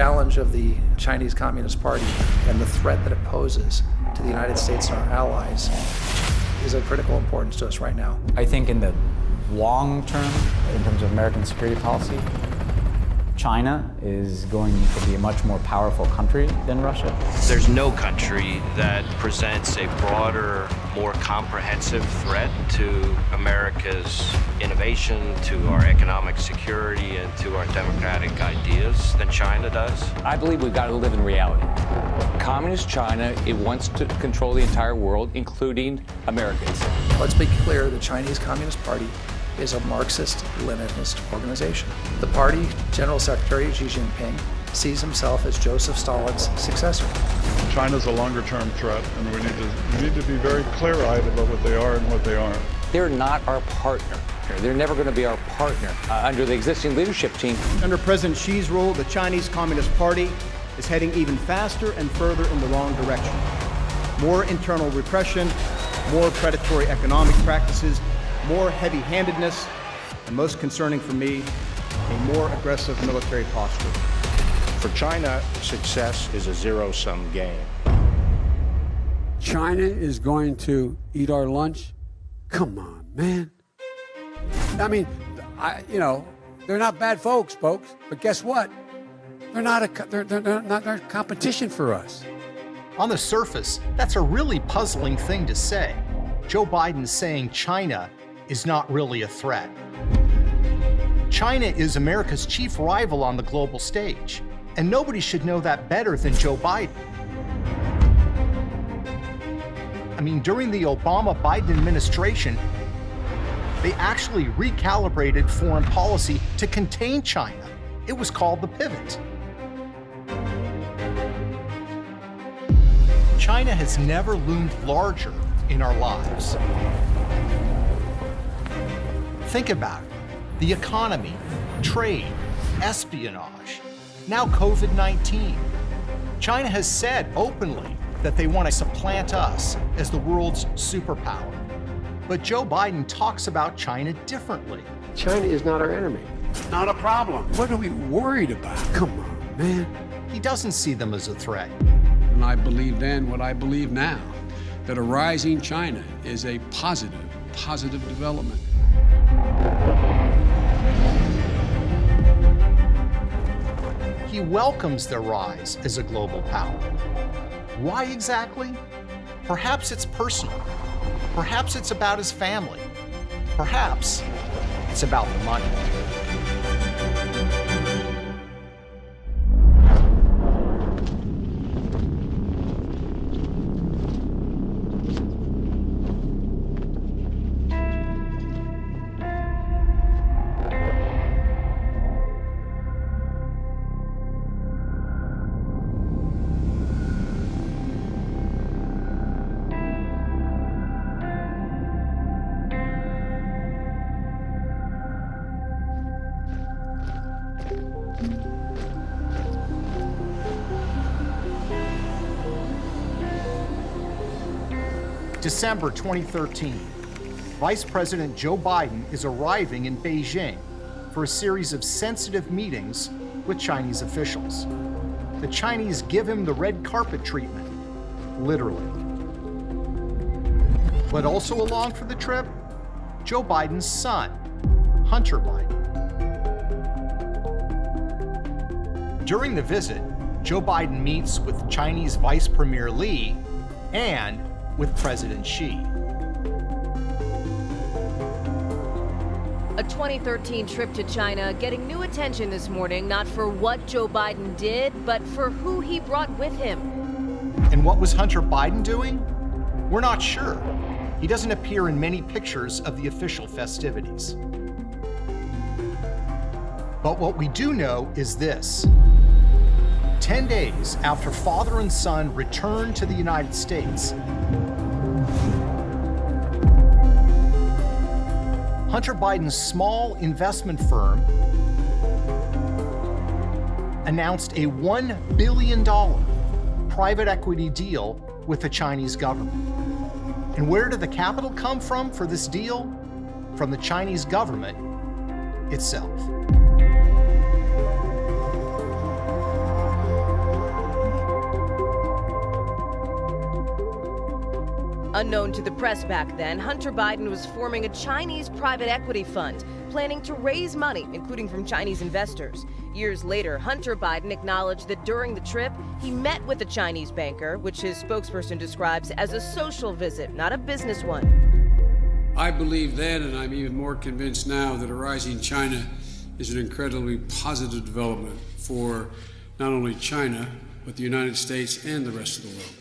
challenge of the Chinese Communist Party and the threat that it poses to the United States and our allies is of critical importance to us right now. I think in the long term, in terms of American security policy, China is going to be a much more powerful country than Russia. There's no country that presents a broader, more comprehensive threat to America's innovation, to our economic security, and to our democratic ideas than China does. I believe we've got to live in reality. Communist China, it wants to control the entire world, including Americans. Let's be clear, the Chinese Communist Party is a Marxist-Leninist organization. The party General Secretary Xi Jinping sees himself as Joseph Stalin's successor. China's a longer-term threat, and we need to be very clear-eyed about what they are and what they aren't. They're not our partner. They're never going to be our partner under the existing leadership team. Under President Xi's rule, the Chinese Communist Party is heading even faster and further in the wrong direction. More internal repression, more predatory economic practices, more heavy-handedness, and most concerning for me, a more aggressive military posture. For China, success is a zero-sum game. China is going to eat our lunch? Come on, man. I mean, they're not bad folks, but guess what? They're not a competition for us. On the surface, that's a really puzzling thing to say. Joe Biden's saying China is not really a threat. China is America's chief rival on the global stage, and nobody should know that better than Joe Biden. I mean, during the Obama-Biden administration, they actually recalibrated foreign policy to contain China. It was called the pivot. China has never loomed larger in our lives. Think about it. The economy, trade, espionage, now COVID-19. China has said openly that they want to supplant us as the world's superpower. But Joe Biden talks about China differently. China is not our enemy. Not a problem. What are we worried about? Come on, man. He doesn't see them as a threat. And I believe then what I believe now, that a rising China is a positive development. He welcomes their rise as a global power. Why exactly? Perhaps it's personal. Perhaps it's about his family. Perhaps it's about the money. December 2013, Vice President Joe Biden is arriving in Beijing for a series of sensitive meetings with Chinese officials. The Chinese give him the red carpet treatment, literally. But also along for the trip, Joe Biden's son, Hunter Biden. During the visit, Joe Biden meets with Chinese Vice Premier Li and with President Xi. A 2013 trip to China getting new attention this morning, not for what Joe Biden did, but for who he brought with him. And what was Hunter Biden doing? We're not sure. He doesn't appear in many pictures of the official festivities. But what we do know is this. 10 days after father and son returned to the United States, Hunter Biden's small investment firm announced a $1 billion private equity deal with the Chinese government. And where did the capital come from for this deal? From the Chinese government itself. Unknown to the press back then, Hunter Biden was forming a Chinese private equity fund, planning to raise money, including from Chinese investors. Years later, Hunter Biden acknowledged that during the trip, he met with a Chinese banker, which his spokesperson describes as a social visit, not a business one. I believe then, and I'm even more convinced now, that a rising China is an incredibly positive development for not only China, but the United States and the rest of the world.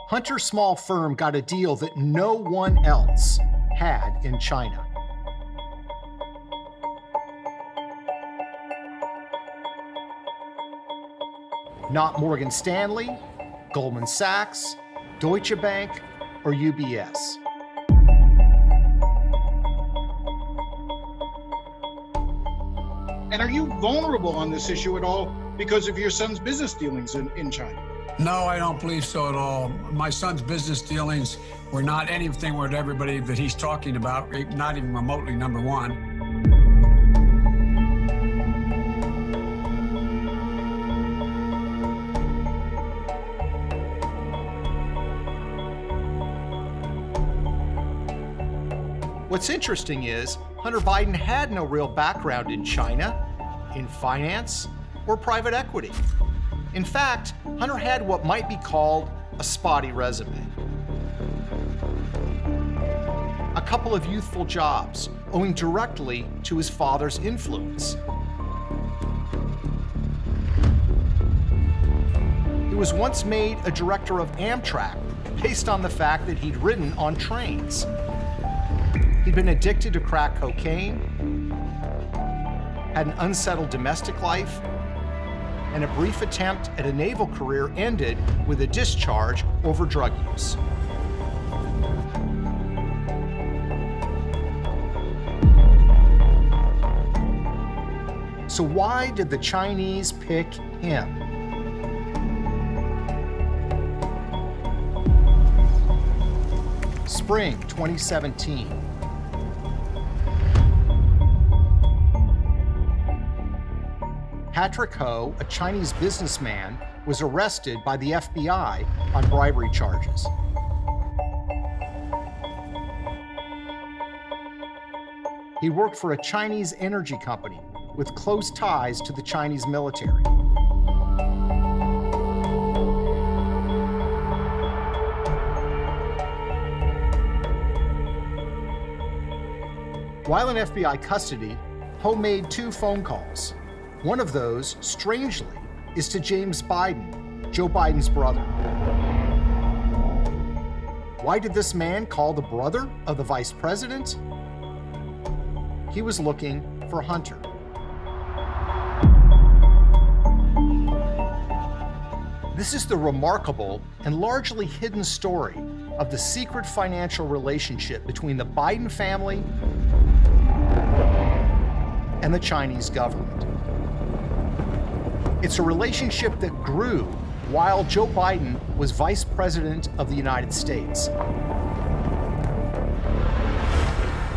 Hunter's small firm got a deal that no one else had in China. Not Morgan Stanley, Goldman Sachs, Deutsche Bank, or UBS. And are you vulnerable on this issue at all because of your son's business dealings in China? No, I don't believe so at all. My son's business dealings were not anything with everybody that he's talking about, not even remotely number one. What's interesting is Hunter Biden had no real background in China, in finance, or private equity. In fact, Hunter had what might be called a spotty resume. A couple of youthful jobs, owing directly to his father's influence. He was once made a director of Amtrak based on the fact that he'd ridden on trains. He'd been addicted to crack cocaine, had an unsettled domestic life, and a brief attempt at a naval career ended with a discharge over drug use. So why did the Chinese pick him? Spring 2017. Patrick Ho, a Chinese businessman, was arrested by the FBI on bribery charges. He worked for a Chinese energy company with close ties to the Chinese military. While in FBI custody, Ho made 2 phone calls. One of those, strangely, is to James Biden, Joe Biden's brother. Why did this man call the brother of the vice president? He was looking for Hunter. This is the remarkable and largely hidden story of the secret financial relationship between the Biden family and the Chinese government. It's a relationship that grew while Joe Biden was Vice President of the United States,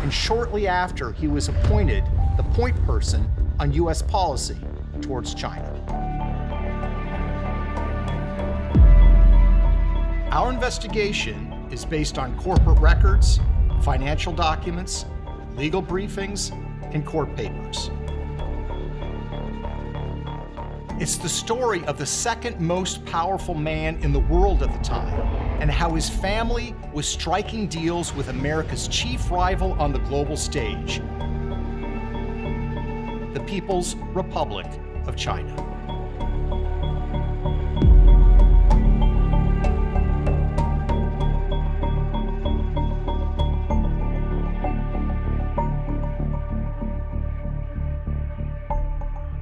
and shortly after he was appointed the point person on U.S. policy towards China. Our investigation is based on corporate records, financial documents, legal briefings, and court papers. It's the story of the second most powerful man in the world at the time, and how his family was striking deals with America's chief rival on the global stage, the People's Republic of China.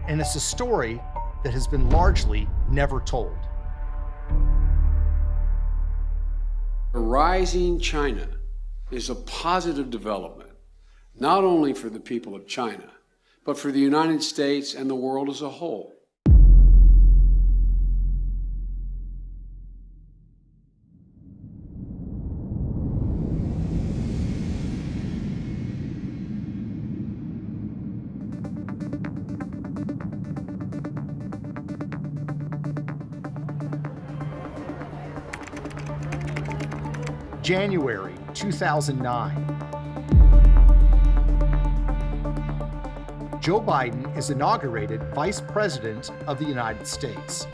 And it's a story that has been largely never told. A rising China is a positive development, not only for the people of China, but for the United States and the world as a whole. January 2009. Joe Biden is inaugurated Vice President of the United States.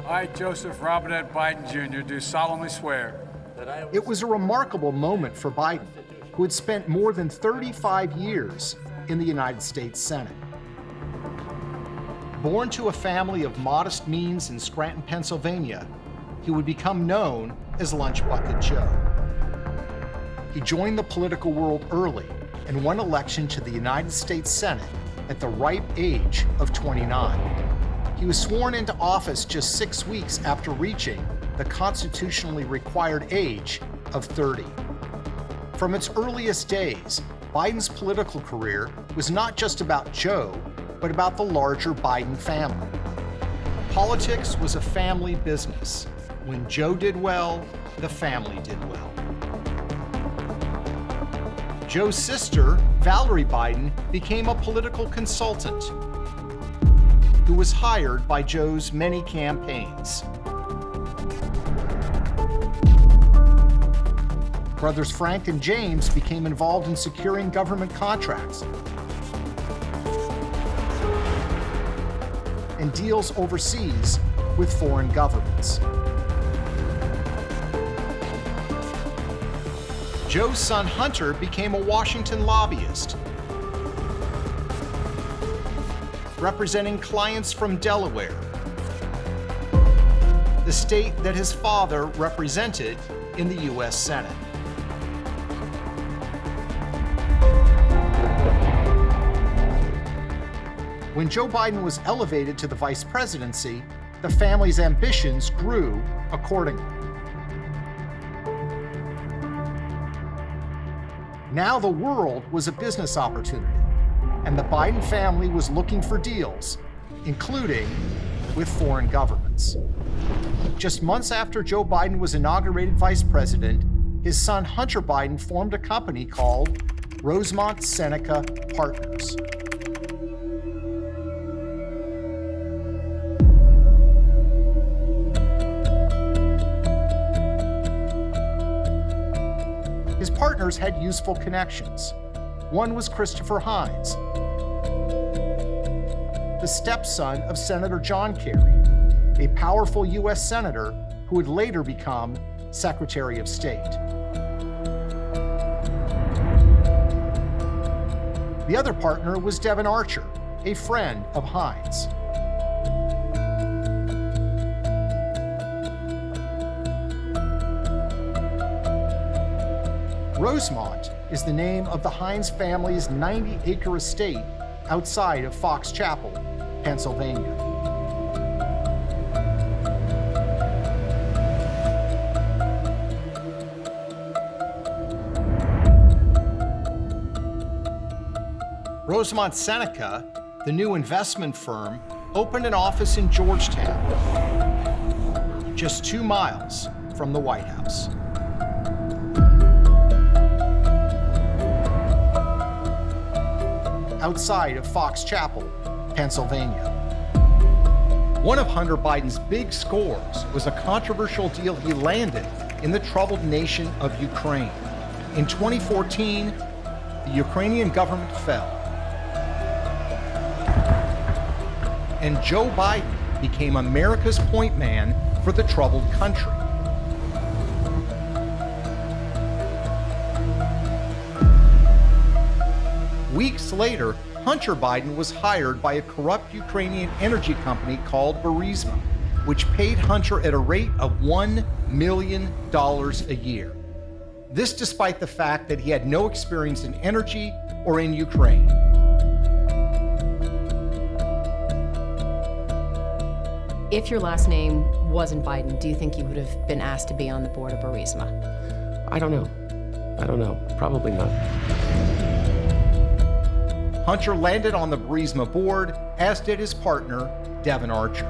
I, Joseph Robinette Biden Jr., do solemnly swear that It was a remarkable moment for Biden, who had spent more than 35 years in the United States Senate. Born to a family of modest means in Scranton, Pennsylvania, he would become known as Lunch Bucket Joe. He joined the political world early and won election to the United States Senate at the ripe age of 29. He was sworn into office just 6 weeks after reaching the constitutionally required age of 30. From its earliest days, Biden's political career was not just about Joe, but about the larger Biden family. Politics was a family business. When Joe did well, the family did well. Joe's sister, Valerie Biden, became a political consultant who was hired by Joe's many campaigns. Brothers Frank and James became involved in securing government contracts and deals overseas with foreign governments. Joe's son Hunter became a Washington lobbyist, representing clients from Delaware, the state that his father represented in the U.S. Senate. When Joe Biden was elevated to the vice presidency, the family's ambitions grew accordingly. Now the world was a business opportunity, and the Biden family was looking for deals, including with foreign governments. Just months after Joe Biden was inaugurated vice president, his son Hunter Biden formed a company called Rosemont Seneca Partners. His partners had useful connections. One was Christopher Hines, the stepson of Senator John Kerry, a powerful U.S. senator who would later become Secretary of State. The other partner was Devin Archer, a friend of Hines. Rosemont is the name of the Hines family's 90-acre estate outside of Fox Chapel, Pennsylvania. Rosemont Seneca, the new investment firm, opened an office in Georgetown, just 2 miles from the White House. Outside of Fox Chapel, Pennsylvania. One of Hunter Biden's big scores was a controversial deal he landed in the troubled nation of Ukraine. In 2014, the Ukrainian government fell, and Joe Biden became America's point man for the troubled country. Weeks later, Hunter Biden was hired by a corrupt Ukrainian energy company called Burisma, which paid Hunter at a rate of $1 million a year. This despite the fact that he had no experience in energy or in Ukraine. If your last name wasn't Biden, do you think you would have been asked to be on the board of Burisma? I don't know. Probably not. Hunter landed on the Burisma board, as did his partner, Devin Archer.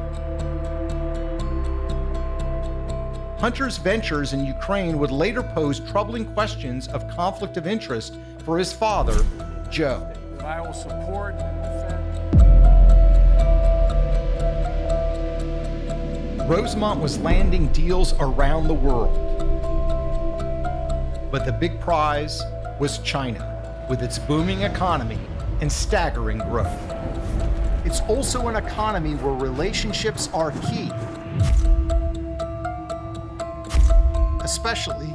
Hunter's ventures in Ukraine would later pose troubling questions of conflict of interest for his father, Joe. I will support and Rosemont was landing deals around the world. But the big prize was China, with its booming economy and staggering growth. It's also an economy where relationships are key, especially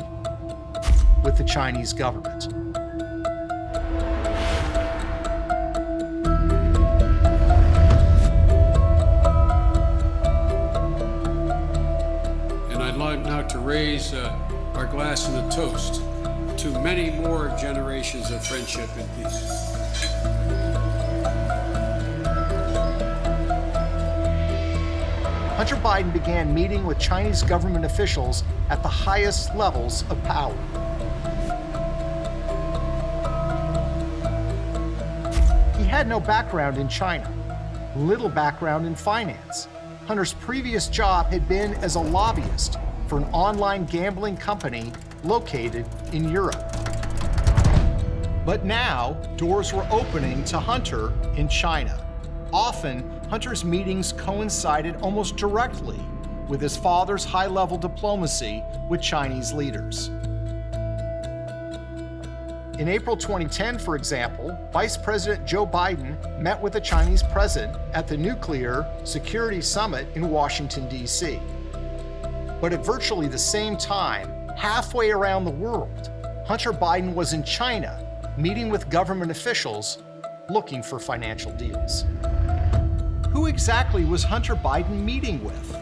with the Chinese government. And I'd like now to raise our glass in a toast to many more generations of friendship and peace. Hunter Biden began meeting with Chinese government officials at the highest levels of power. He had no background in China, little background in finance. Hunter's previous job had been as a lobbyist for an online gambling company located in Europe. But now, doors were opening to Hunter in China. Often, Hunter's meetings coincided almost directly with his father's high-level diplomacy with Chinese leaders. In April 2010, for example, Vice President Joe Biden met with the Chinese president at the Nuclear Security Summit in Washington, D.C. But at virtually the same time, halfway around the world, Hunter Biden was in China, meeting with government officials looking for financial deals. Who exactly was Hunter Biden meeting with?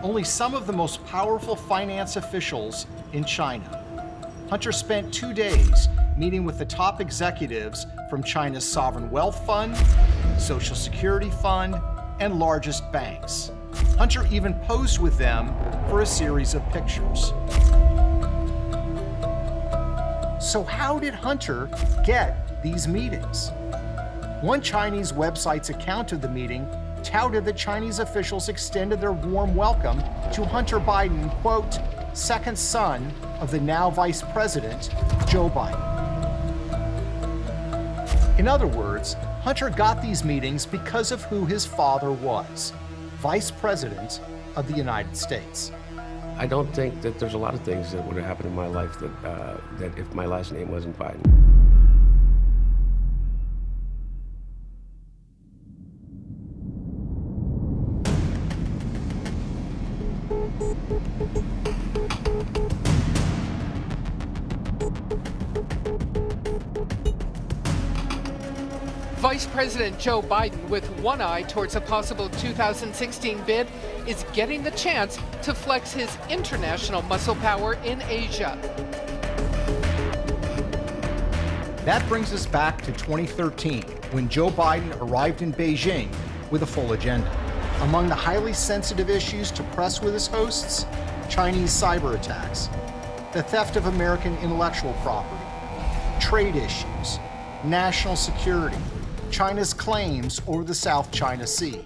Only some of the most powerful finance officials in China. Hunter spent 2 days meeting with the top executives from China's sovereign wealth fund, Social Security fund, and largest banks. Hunter even posed with them for a series of pictures. So how did Hunter get these meetings? One Chinese website's account of the meeting touted that Chinese officials extended their warm welcome to Hunter Biden, quote, second son of the now Vice President, Joe Biden. In other words, Hunter got these meetings because of who his father was, Vice President of the United States. I don't think that there's a lot of things that would have happened in my life that if my last name wasn't Biden. Vice President Joe Biden, with one eye towards a possible 2016 bid, is getting the chance to flex his international muscle power in Asia. That brings us back to 2013, when Joe Biden arrived in Beijing with a full agenda. Among the highly sensitive issues to press with his hosts, Chinese cyber attacks, the theft of American intellectual property, trade issues, national security, China's claims over the South China Sea.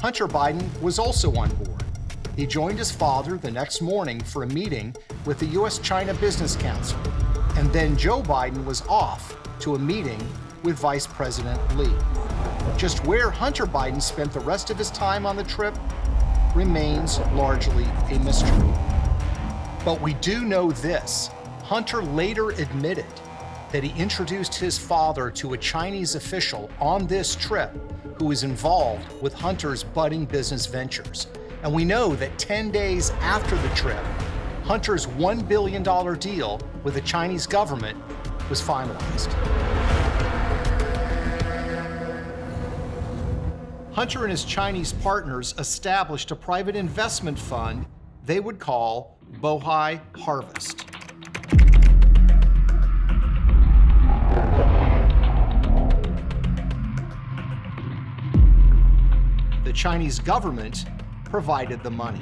Hunter Biden was also on board. He joined his father the next morning for a meeting with the U.S.-China Business Council, and then Joe Biden was off to a meeting with Vice President Lee. Just where Hunter Biden spent the rest of his time on the trip remains largely a mystery. But we do know this: Hunter later admitted that he introduced his father to a Chinese official on this trip who was involved with Hunter's budding business ventures. And we know that 10 days after the trip, Hunter's $1 billion deal with the Chinese government was finalized. Hunter and his Chinese partners established a private investment fund they would call Bohai Harvest. The Chinese government provided the money.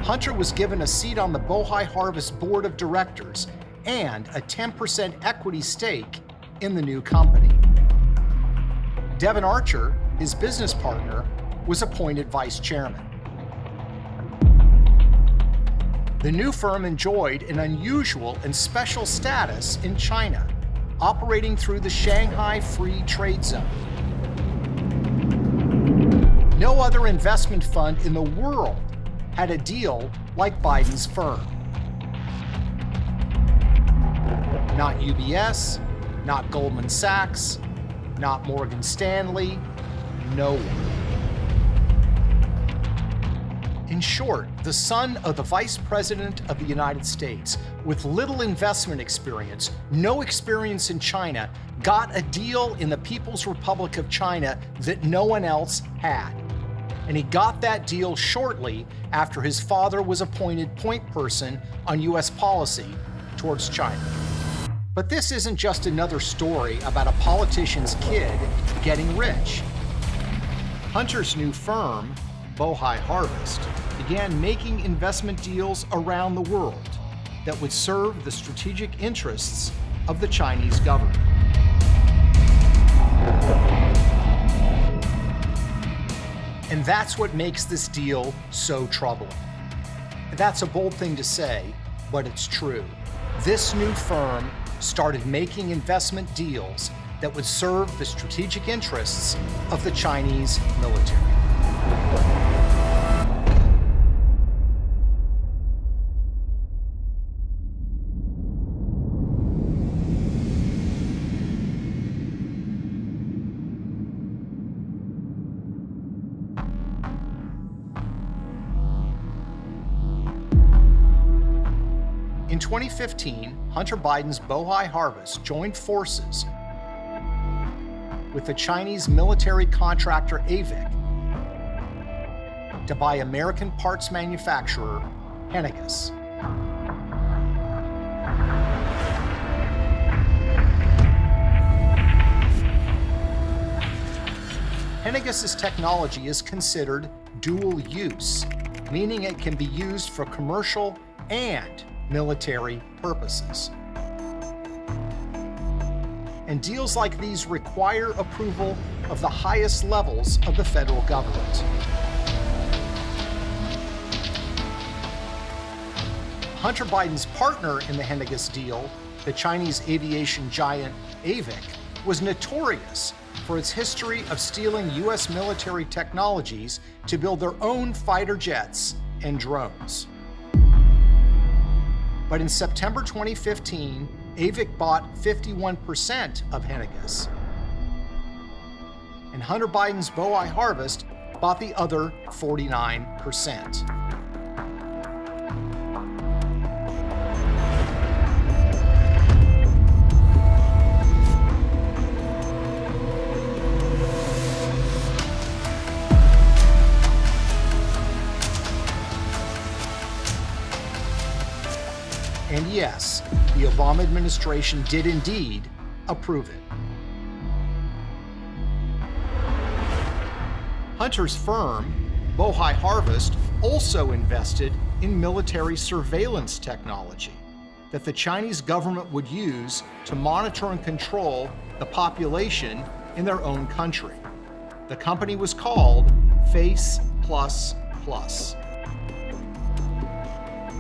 Hunter was given a seat on the Bohai Harvest board of directors and a 10% equity stake in the new company. Devin Archer, his business partner, was appointed vice chairman. The new firm enjoyed an unusual and special status in China, operating through the Shanghai Free Trade Zone. No other investment fund in the world had a deal like Biden's firm. Not UBS, not Goldman Sachs, not Morgan Stanley, no one. In short, the son of the Vice President of the United States, with little investment experience, no experience in China, got a deal in the People's Republic of China that no one else had. And he got that deal shortly after his father was appointed point person on U.S. policy towards China. But this isn't just another story about a politician's kid getting rich. Hunter's new firm, Bohai Harvest, began making investment deals around the world that would serve the strategic interests of the Chinese government. And that's what makes this deal so troubling. That's a bold thing to say, but it's true. This new firm started making investment deals that would serve the strategic interests of the Chinese military. In 2015, Hunter Biden's Bohai Harvest joined forces with the Chinese military contractor AVIC to buy American parts manufacturer Henniges. Henniges' technology is considered dual use, meaning it can be used for commercial and military purposes. And deals like these require approval of the highest levels of the federal government. Hunter Biden's partner in the Henniges deal, the Chinese aviation giant AVIC, was notorious for its history of stealing U.S. military technologies to build their own fighter jets and drones. But in September 2015, AVIC bought 51% of Henniges. And Hunter Biden's Bohai Harvest bought the other 49%. And yes, the Obama administration did indeed approve it. Hunter's firm, Bohai Harvest, also invested in military surveillance technology that the Chinese government would use to monitor and control the population in their own country. The company was called Face++.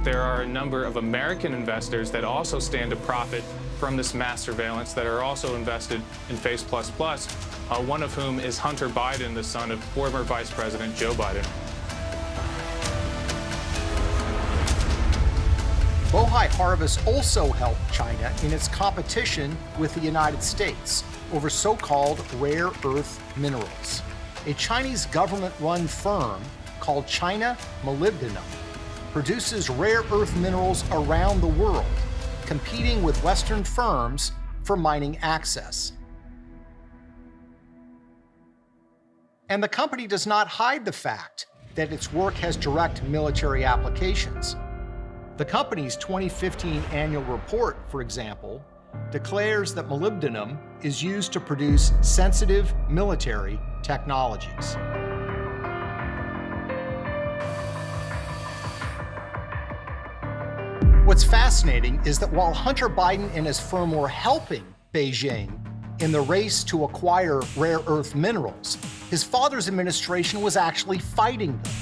There are a number of American investors that also stand to profit from this mass surveillance that are also invested in Face++, one of whom is Hunter Biden, the son of former Vice President Joe Biden. Bohai Harvest also helped China in its competition with the United States over so-called rare earth minerals. A Chinese government-run firm called China Molybdenum produces rare earth minerals around the world, competing with Western firms for mining access. And the company does not hide the fact that its work has direct military applications. The company's 2015 annual report, for example, declares that molybdenum is used to produce sensitive military technologies. What's fascinating is that while Hunter Biden and his firm were helping Beijing in the race to acquire rare earth minerals, his father's administration was actually fighting them.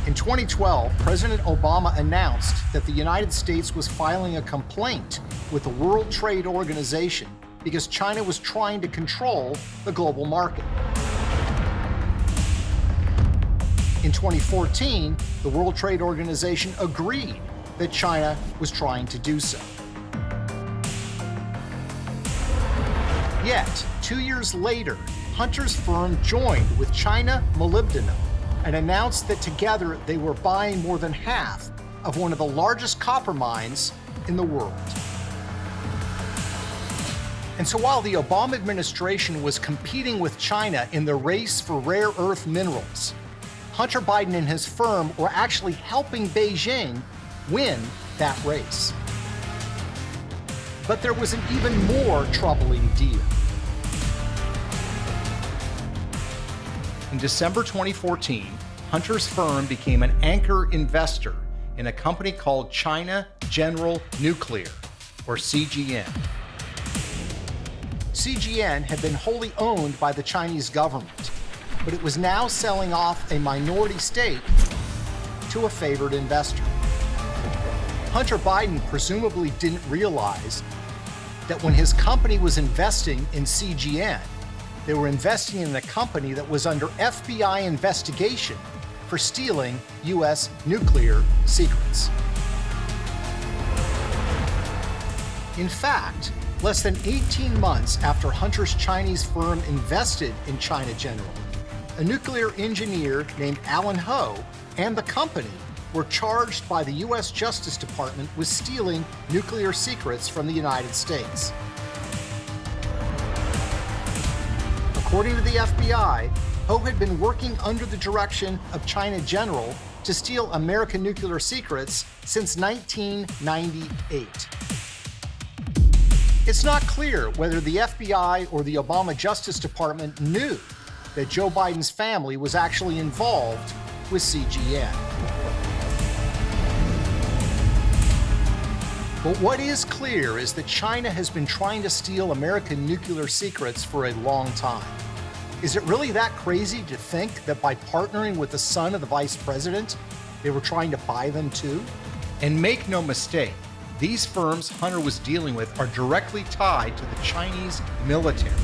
In 2012, President Obama announced that the United States was filing a complaint with the World Trade Organization because China was trying to control the global market. In 2014, the World Trade Organization agreed that China was trying to do so. Yet, 2 years later, Hunter's firm joined with China Molybdenum and announced that together they were buying more than half of one of the largest copper mines in the world. And so while the Obama administration was competing with China in the race for rare earth minerals, Hunter Biden and his firm were actually helping Beijing win that race. But there was an even more troubling deal. In December 2014, Hunter's firm became an anchor investor in a company called China General Nuclear, or CGN. CGN had been wholly owned by the Chinese government, but it was now selling off a minority stake to a favored investor. Hunter Biden presumably didn't realize that when his company was investing in CGN, they were investing in a company that was under FBI investigation for stealing U.S. nuclear secrets. In fact, less than 18 months after Hunter's Chinese firm invested in China General, a nuclear engineer named Alan Ho and the company were charged by the U.S. Justice Department with stealing nuclear secrets from the United States. According to the FBI, Ho had been working under the direction of China General to steal American nuclear secrets since 1998. It's not clear whether the FBI or the Obama Justice Department knew that Joe Biden's family was actually involved with CGN. But what is clear is that China has been trying to steal American nuclear secrets for a long time. Is it really that crazy to think that by partnering with the son of the vice president, they were trying to buy them too? And make no mistake, these firms Hunter was dealing with are directly tied to the Chinese military.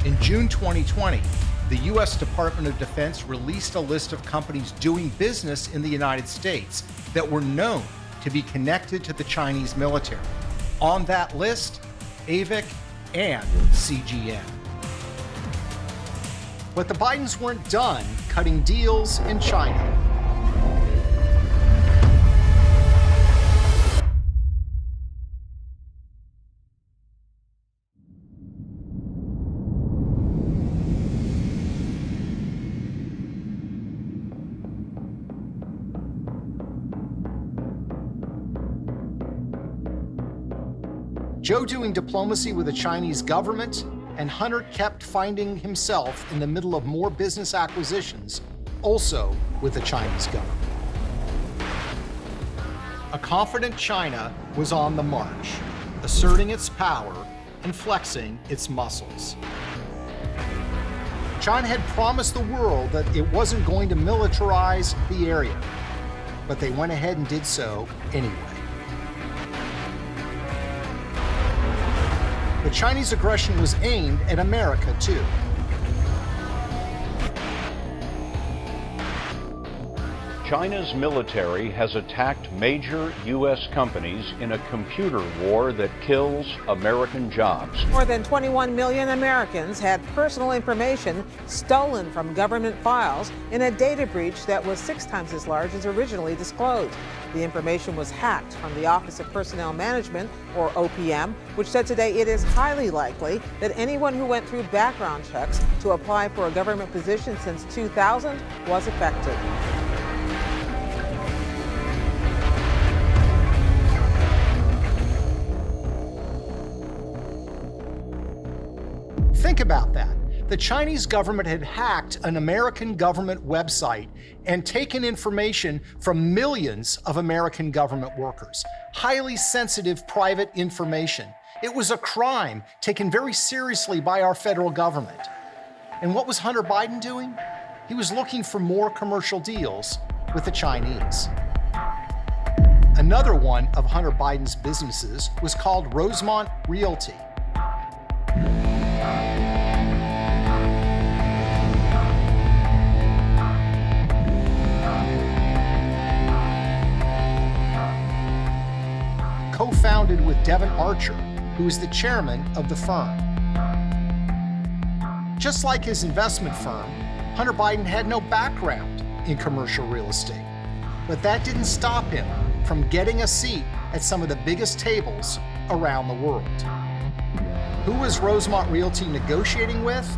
In June 2020, the U.S. Department of Defense released a list of companies doing business in the United States that were known to be connected to the Chinese military. On that list, AVIC and CGN. But the Bidens weren't done cutting deals in China. Joe doing diplomacy with the Chinese government, and Hunter kept finding himself in the middle of more business acquisitions, also with the Chinese government. A confident China was on the march, asserting its power and flexing its muscles. China had promised the world that it wasn't going to militarize the area, but they went ahead and did so anyway. The Chinese aggression was aimed at America, too. China's military has attacked major U.S. companies in a computer war that kills American jobs. More than 21 million Americans had personal information stolen from government files in a data breach that was 6 times as large as originally disclosed. The information was hacked from the Office of Personnel Management, or OPM, which said today it is highly likely that anyone who went through background checks to apply for a government position since 2000 was affected. Think about that. The Chinese government had hacked an American government website and taken information from millions of American government workers. Highly sensitive private information. It was a crime taken very seriously by our federal government. And what was Hunter Biden doing? He was looking for more commercial deals with the Chinese. Another one of Hunter Biden's businesses was called Rosemont Realty. co-founded with Devon Archer, who is the chairman of the firm. Just like his investment firm, Hunter Biden had no background in commercial real estate. But that didn't stop him from getting a seat at some of the biggest tables around the world. Who was Rosemont Realty negotiating with?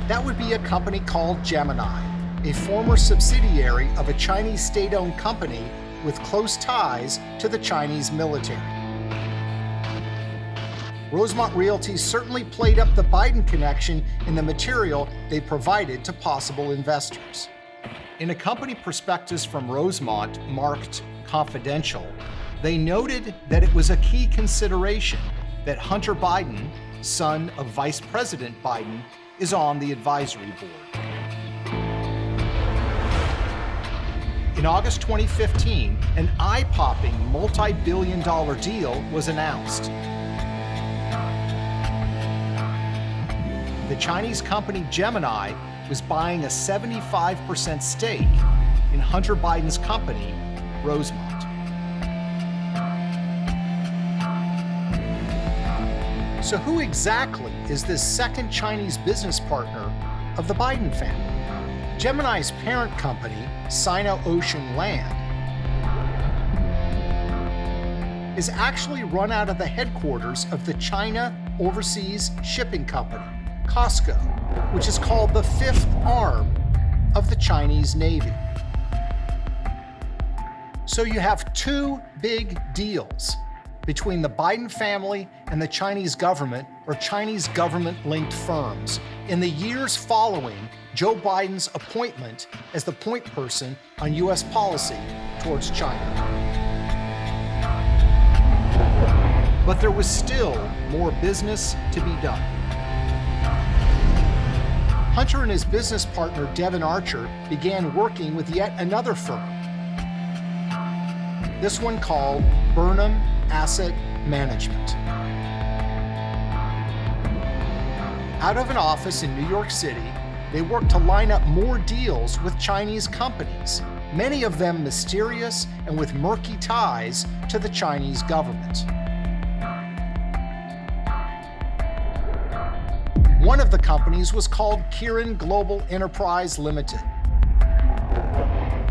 That would be a company called Gemini, a former subsidiary of a Chinese state-owned company with close ties to the Chinese military. Rosemont Realty certainly played up the Biden connection in the material they provided to possible investors. In a company prospectus from Rosemont marked confidential, they noted that it was a key consideration that Hunter Biden, son of Vice President Biden, is on the advisory board. In August 2015, an eye-popping multi-billion-dollar deal was announced. The Chinese company Gemini was buying a 75% stake in Hunter Biden's company, Rosemont. So who exactly is this second Chinese business partner of the Biden family? Gemini's parent company, Sino-Ocean Land, is actually run out of the headquarters of the China Overseas Shipping Company, COSCO, which is called the fifth arm of the Chinese Navy. So you have two big deals between the Biden family and the Chinese government, or Chinese government-linked firms, in the years following Joe Biden's appointment as the point person on U.S. policy towards China. But there was still more business to be done. Hunter and his business partner, Devon Archer, began working with yet another firm, this one called Burnham Asset Management. Out of an office in New York City, they worked to line up more deals with Chinese companies, many of them mysterious and with murky ties to the Chinese government. One of the companies was called Kirin Global Enterprise Limited,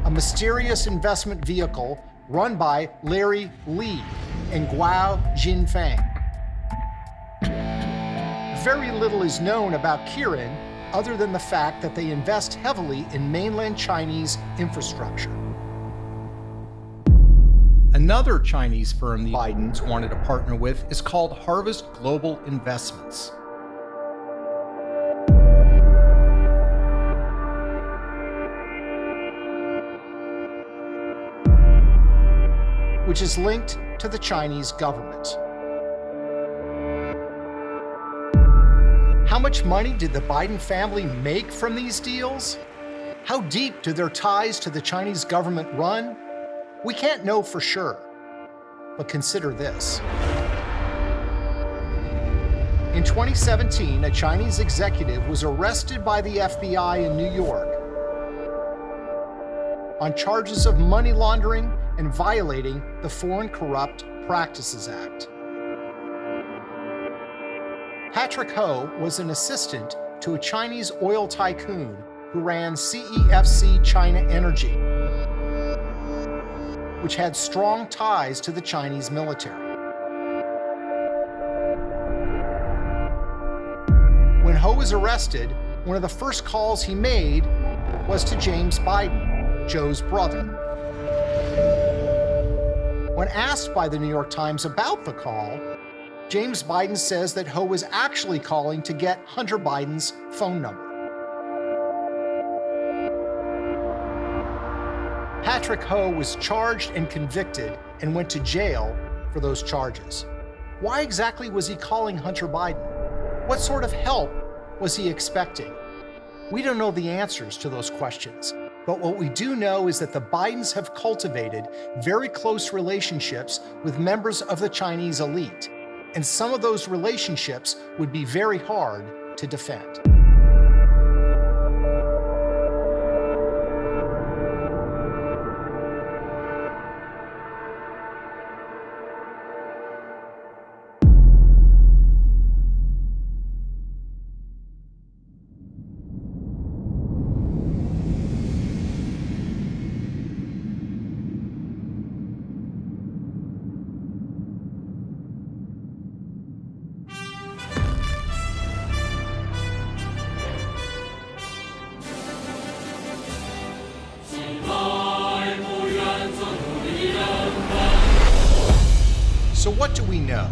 a mysterious investment vehicle run by Larry Li and Guo Jinfeng. Very little is known about Kirin other than the fact that they invest heavily in mainland Chinese infrastructure. Another Chinese firm the Bidens wanted to partner with is called Harvest Global Investments. Which is linked to the Chinese government. How much money did the Biden family make from these deals? How deep do their ties to the Chinese government run? We can't know for sure, but consider this. In 2017, a Chinese executive was arrested by the FBI in New York on charges of money laundering and violating the Foreign Corrupt Practices Act. Patrick Ho was an assistant to a Chinese oil tycoon who ran CEFC China Energy, which had strong ties to the Chinese military. When Ho was arrested, one of the first calls he made was to James Biden, Joe's brother. When asked by the New York Times about the call, James Biden says that Ho was actually calling to get Hunter Biden's phone number. Patrick Ho was charged and convicted and went to jail for those charges. Why exactly was he calling Hunter Biden? What sort of help was he expecting? We don't know the answers to those questions. But what we do know is that the Bidens have cultivated very close relationships with members of the Chinese elite, and some of those relationships would be very hard to defend. So what do we know?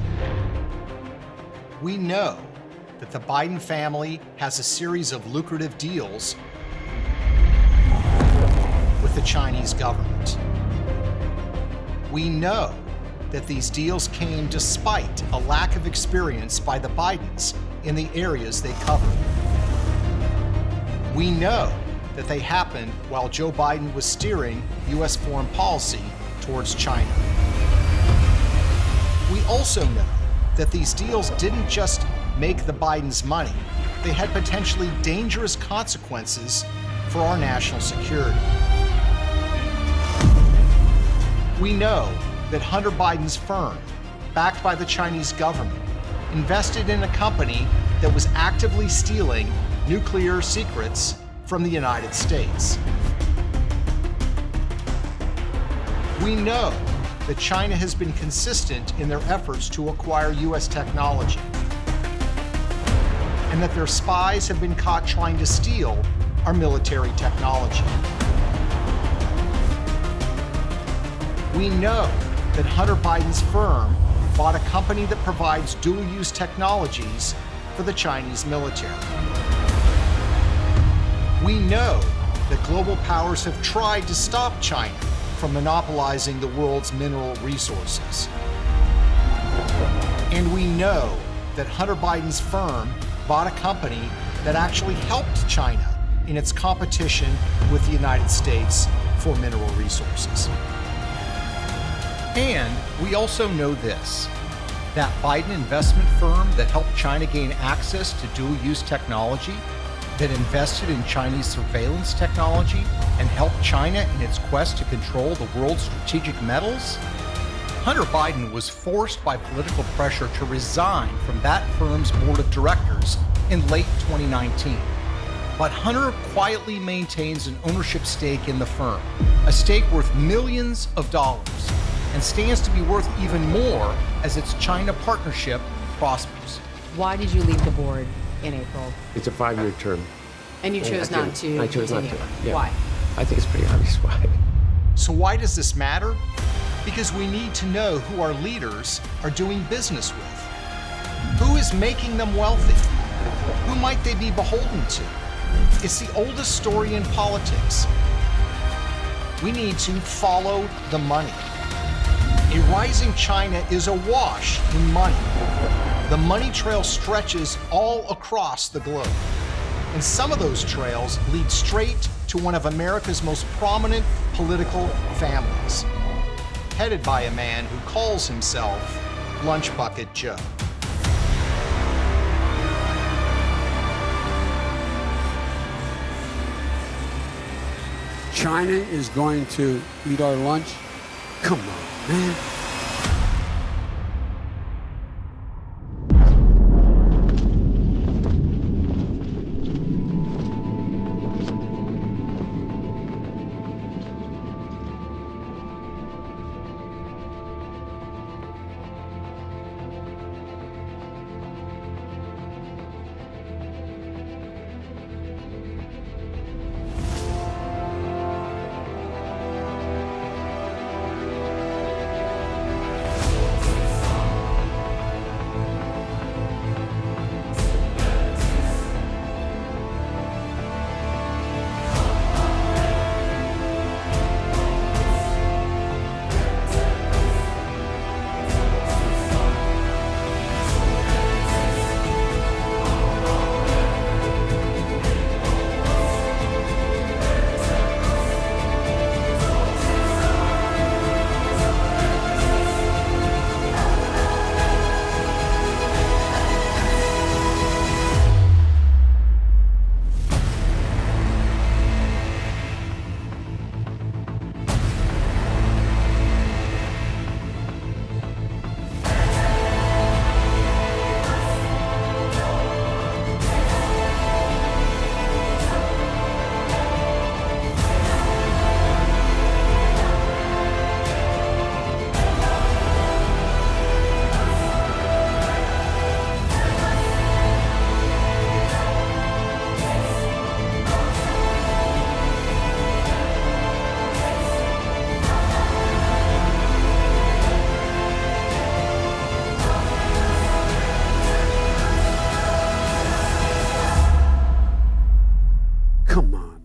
We know that the Biden family has a series of lucrative deals with the Chinese government. We know that these deals came despite a lack of experience by the Bidens in the areas they covered. We know that they happened while Joe Biden was steering U.S. foreign policy towards China. We also know that these deals didn't just make the Bidens money, they had potentially dangerous consequences for our national security. We know that Hunter Biden's firm, backed by the Chinese government, invested in a company that was actively stealing nuclear secrets from the United States. We know that China has been consistent in their efforts to acquire U.S. technology, and that their spies have been caught trying to steal our military technology. We know that Hunter Biden's firm bought a company that provides dual-use technologies for the Chinese military. We know that global powers have tried to stop China from monopolizing the world's mineral resources. And we know that Hunter Biden's firm bought a company that actually helped China in its competition with the United States for mineral resources. And we also know this, that Biden investment firm that helped China gain access to dual-use technology, that invested in Chinese surveillance technology and helped China in its quest to control the world's strategic metals? Hunter Biden was forced by political pressure to resign from that firm's board of directors in late 2019. But Hunter quietly maintains an ownership stake in the firm, a stake worth millions of dollars, and stands to be worth even more as its China partnership prospers. Why did you leave the board in April? It's a 5-year term. And you chose not to? I chose not to. Yeah. Why? I think it's pretty obvious why. So why does this matter? Because we need to know who our leaders are doing business with. Who is making them wealthy? Who might they be beholden to? It's the oldest story in politics. We need to follow the money. A rising China is awash in money. The money trail stretches all across the globe. And some of those trails lead straight to one of America's most prominent political families, headed by a man who calls himself Lunch Bucket Joe. China is going to eat our lunch? Come on, man.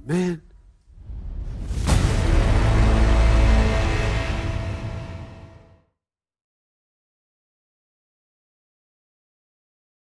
man.